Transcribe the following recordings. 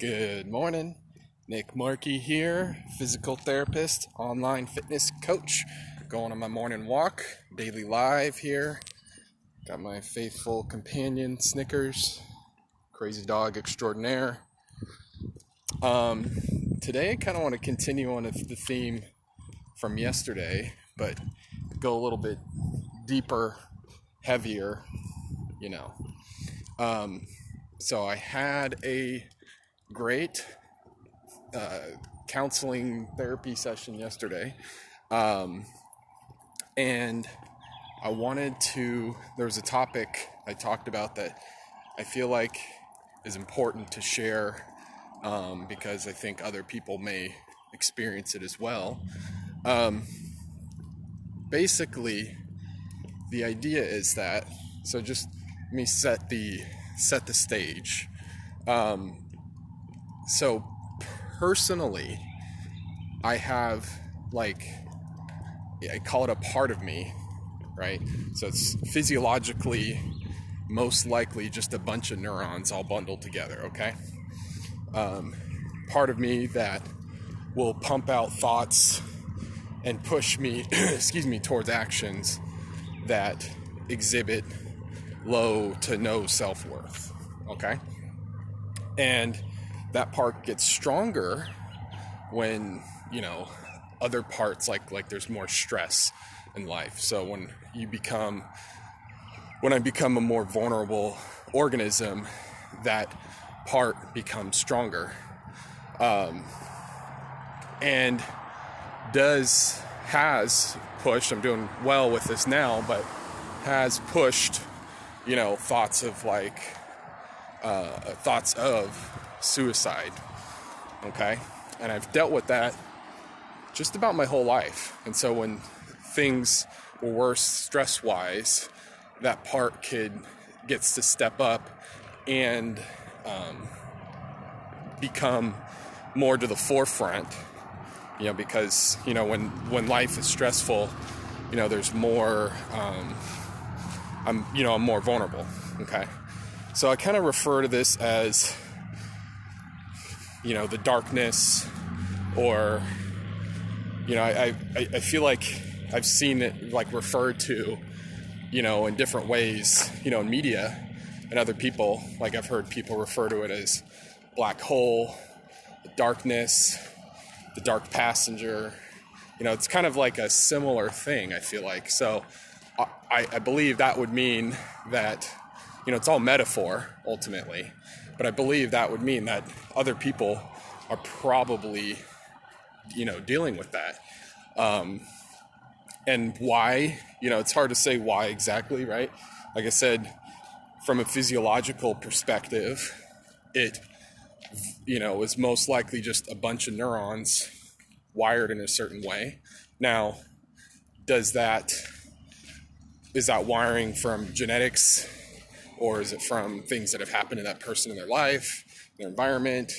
Good morning. Nick Markey here, physical therapist, online fitness coach. Going on my morning walk, daily live here. Got my faithful companion, Snickers, crazy dog extraordinaire. Today I kind of want to continue on the theme from yesterday, but go a little bit deeper, heavier, So I had a great counseling therapy session yesterday, and there was a topic I talked about that I feel like is important to share, because I think other people may experience it as well. Basically, the idea is that, so just let me set the stage. So personally, I have I call it a part of me, right? So it's physiologically most likely just a bunch of neurons all bundled together, okay? Part of me that will pump out thoughts and push me, towards actions that exhibit low to no self-worth, okay? And that part gets stronger when, other parts, like there's more stress in life. So when I become a more vulnerable organism, that part becomes stronger. And has pushed, I'm doing well with this now, but has pushed, thoughts of suicide, okay? And I've dealt with that just about my whole life. And so when things were worse stress-wise, that part gets to step up and become more to the forefront, because, when life is stressful, there's more, I'm more vulnerable, okay? So I kind of refer to this as, the darkness, or, I feel like I've seen it referred to, in different ways, in media and other people. Like I've heard people refer to it as black hole, the darkness, the dark passenger. It's kind of like a similar thing, I feel like. So I believe that would mean that, it's all metaphor ultimately, but I believe that would mean that other people are probably, dealing with that. And why, it's hard to say why exactly, right? Like I said, from a physiological perspective, it, is most likely just a bunch of neurons wired in a certain way. Now, is that wiring from genetics, or is it from things that have happened to that person in their life, their environment,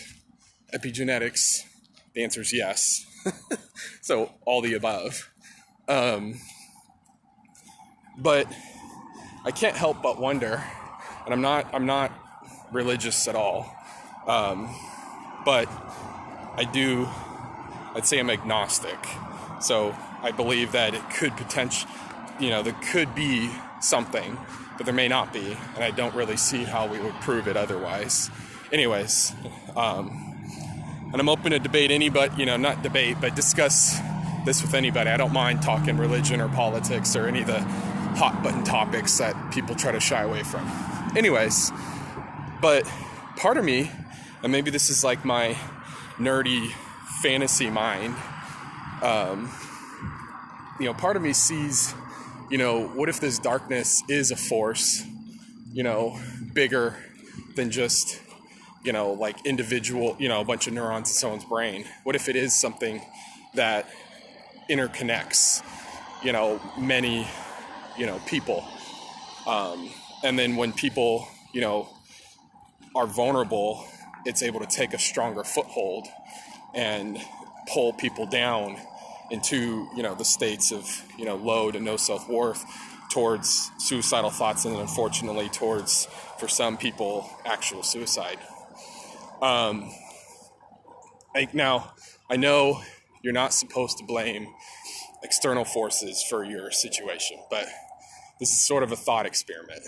epigenetics? The answer is yes. So all the above. But I can't help but wonder, and I'm not religious at all, but I'd say I'm agnostic. So I believe that it could there could be something, but there may not be, and I don't really see how we would prove it otherwise. Anyways, and I'm open to debate not debate, but discuss this with anybody. I don't mind talking religion or politics or any of the hot button topics that people try to shy away from. Anyways, but part of me, and maybe this is like my nerdy fantasy mind, part of me sees, what if this darkness is a force, bigger than just, individual, a bunch of neurons in someone's brain? What if it is something that interconnects, many, people? And then when people, are vulnerable, it's able to take a stronger foothold and pull people down into, the states of, low to no self-worth, towards suicidal thoughts, and then unfortunately towards, for some people, actual suicide. Like, now, I know you're not supposed to blame external forces for your situation, but this is sort of a thought experiment.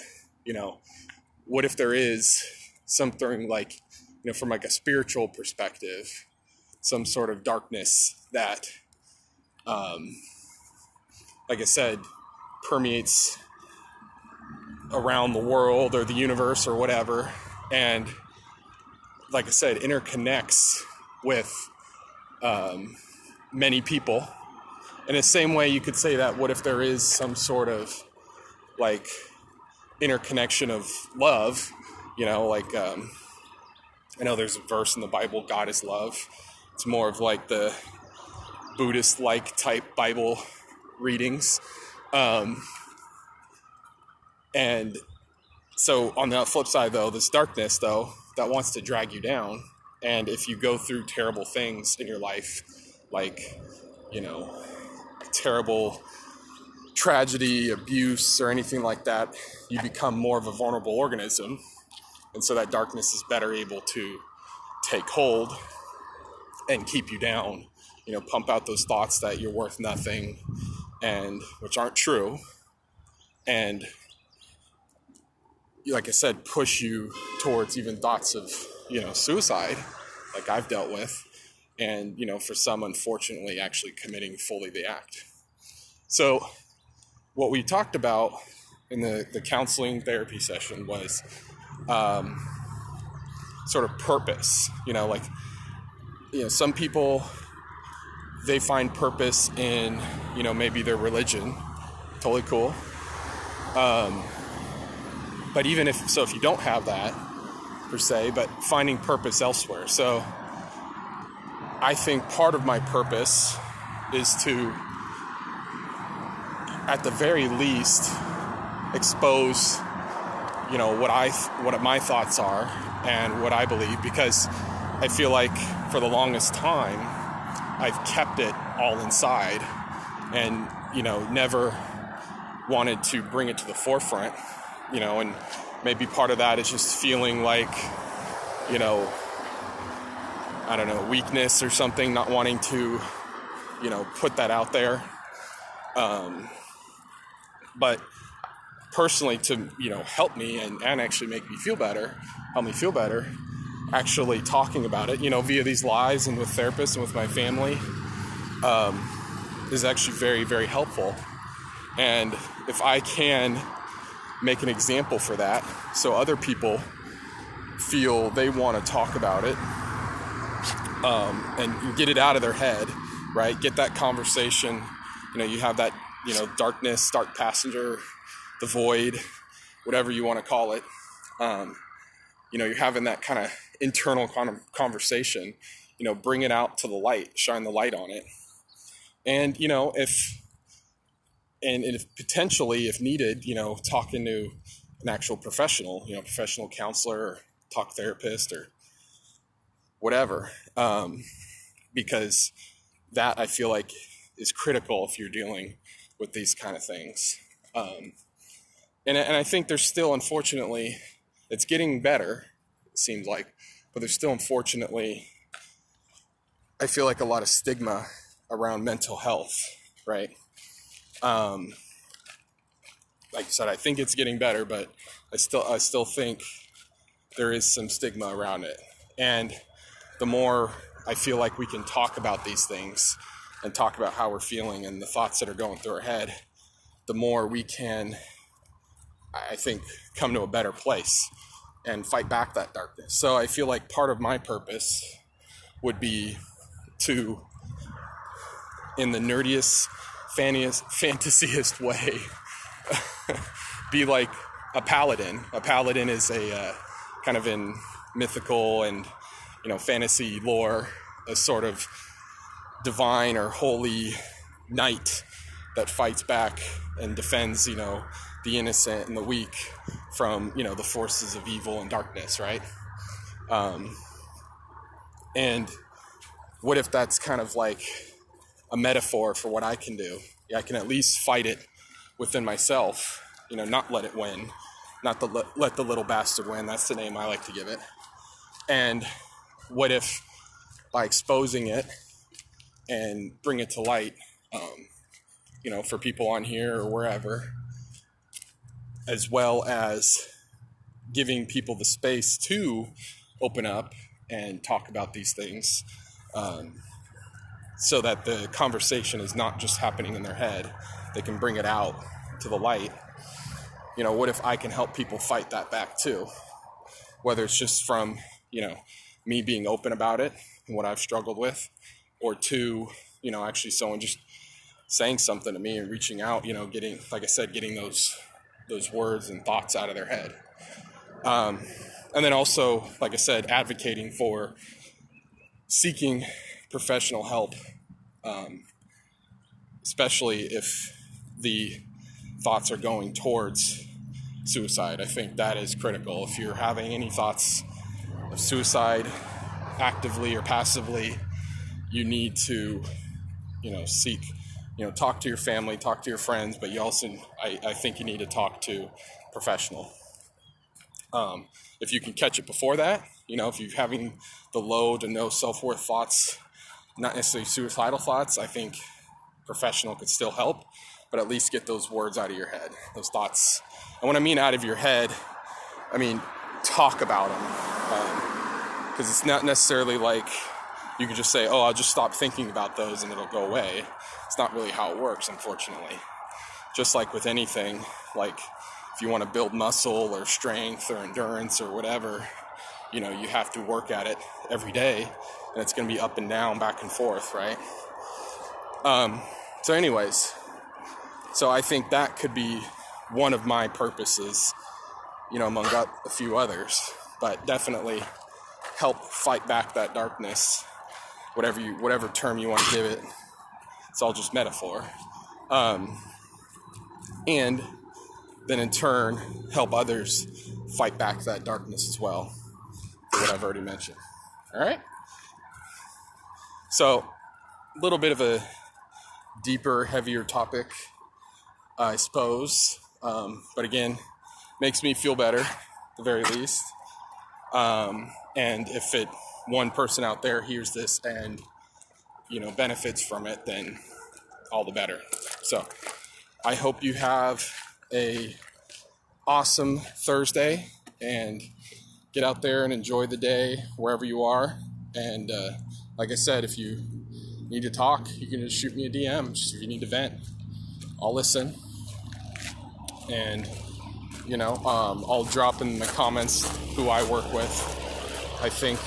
What if there is something like, from like a spiritual perspective, some sort of darkness that, like I said, permeates around the world or the universe or whatever, and like I said, interconnects with many people. In the same way, you could say that, what if there is some sort of like interconnection of love, I know there's a verse in the Bible, God is love. It's more of like the Buddhist-like type Bible readings. And so on the flip side, though, this darkness, though, that wants to drag you down. And if you go through terrible things in your life, like, terrible tragedy, abuse, or anything like that, you become more of a vulnerable organism. And so that darkness is better able to take hold and keep you down, pump out those thoughts that you're worth nothing, and which aren't true. And like I said, push you towards even thoughts of, suicide, like I've dealt with. And, for some, unfortunately, actually committing fully the act. So what we talked about in the counseling therapy session was sort of purpose. Some people, they find purpose in, maybe their religion. Totally cool. But even if you don't have that per se, but finding purpose elsewhere. So I think part of my purpose is to, at the very least, expose, what my thoughts are and what I believe, because I feel like for the longest time I've kept it all inside and, never wanted to bring it to the forefront, and maybe part of that is just feeling like, I don't know, weakness or something, not wanting to, put that out there. But personally, to, help me and actually make me feel better, help me feel better, actually talking about it, via these lives and with therapists and with my family, is actually very, very helpful. And if I can make an example for that, so other people feel they want to talk about it, and get it out of their head, right? Get that conversation, you have that, darkness, dark passenger, the void, whatever you want to call it. You're having that kind of internal kind of conversation, bring it out to the light, shine the light on it. And, if potentially, if needed, talking to an actual professional, professional counselor or talk therapist or whatever, because that I feel like is critical if you're dealing with these kind of things. And I think there's still, unfortunately, it's getting better, it seems like, but there's still, unfortunately, I feel like a lot of stigma around mental health, right? Like I said, I think it's getting better, but I still think there is some stigma around it. And the more I feel like we can talk about these things and talk about how we're feeling and the thoughts that are going through our head, the more we can, I think, come to a better place and fight back that darkness. So I feel like part of my purpose would be to, in the nerdiest, fantasiest way, be like a paladin. A paladin is a kind of in mythical and, fantasy lore, a sort of divine or holy knight that fights back and defends, the innocent and the weak from, the forces of evil and darkness, right? And what if that's kind of like a metaphor for what I can do? I can at least fight it within myself, not let it win, not let the little bastard win. That's the name I like to give it. And what if by exposing it and bring it to light, for people on here or wherever, as well as giving people the space to open up and talk about these things, so that the conversation is not just happening in their head. They can bring it out to the light. What if I can help people fight that back too? Whether it's just from, me being open about it and what I've struggled with, or to, actually someone just saying something to me and reaching out, getting, like I said, getting those words and thoughts out of their head. And then also, like I said, advocating for seeking professional help, especially if the thoughts are going towards suicide. I think that is critical. If you're having any thoughts of suicide, actively or passively, you need to, seek, talk to your family, talk to your friends, but you also, I think you need to talk to a professional. If you can catch it before that, if you're having the low to no self-worth thoughts, not necessarily suicidal thoughts, I think professional could still help, but at least get those words out of your head, those thoughts. And when I mean out of your head, I mean talk about them, because it's not necessarily like you can just say, oh, I'll just stop thinking about those and it'll go away. It's not really how it works, unfortunately. Just like with anything, like if you want to build muscle or strength or endurance or whatever, you have to work at it every day, and it's going to be up and down, back and forth, right? So anyways, so I think that could be one of my purposes, among a few others, but definitely help fight back that darkness, whatever term you want to give it. It's all just metaphor. And then in turn, help others fight back that darkness as well, for what I've already mentioned. All right? So, a little bit of a deeper, heavier topic, I suppose. But again, makes me feel better, at the very least. And if one person out there hears this and, benefits from it, then all the better. So, I hope you have a awesome Thursday and get out there and enjoy the day wherever you are. And like I said, if you need to talk, you can just shoot me a DM. Just if you need to vent, I'll listen. And I'll drop in the comments who I work with. I think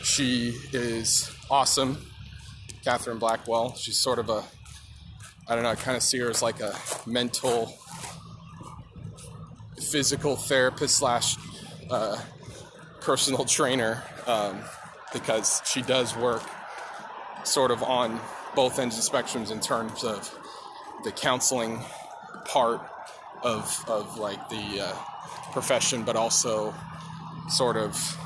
she is awesome, Catherine Blackwell. She's sort of I kind of see her as like a mental, physical therapist / personal trainer, because she does work sort of on both ends of spectrums in terms of the counseling part of like the profession, but also sort of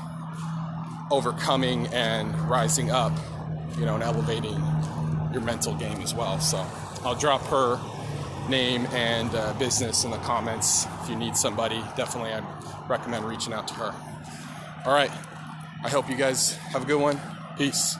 overcoming and rising up, and elevating your mental game as well. So I'll drop her name and business in the comments. If you need somebody, definitely I'd recommend reaching out to her. All right. I hope you guys have a good one. Peace.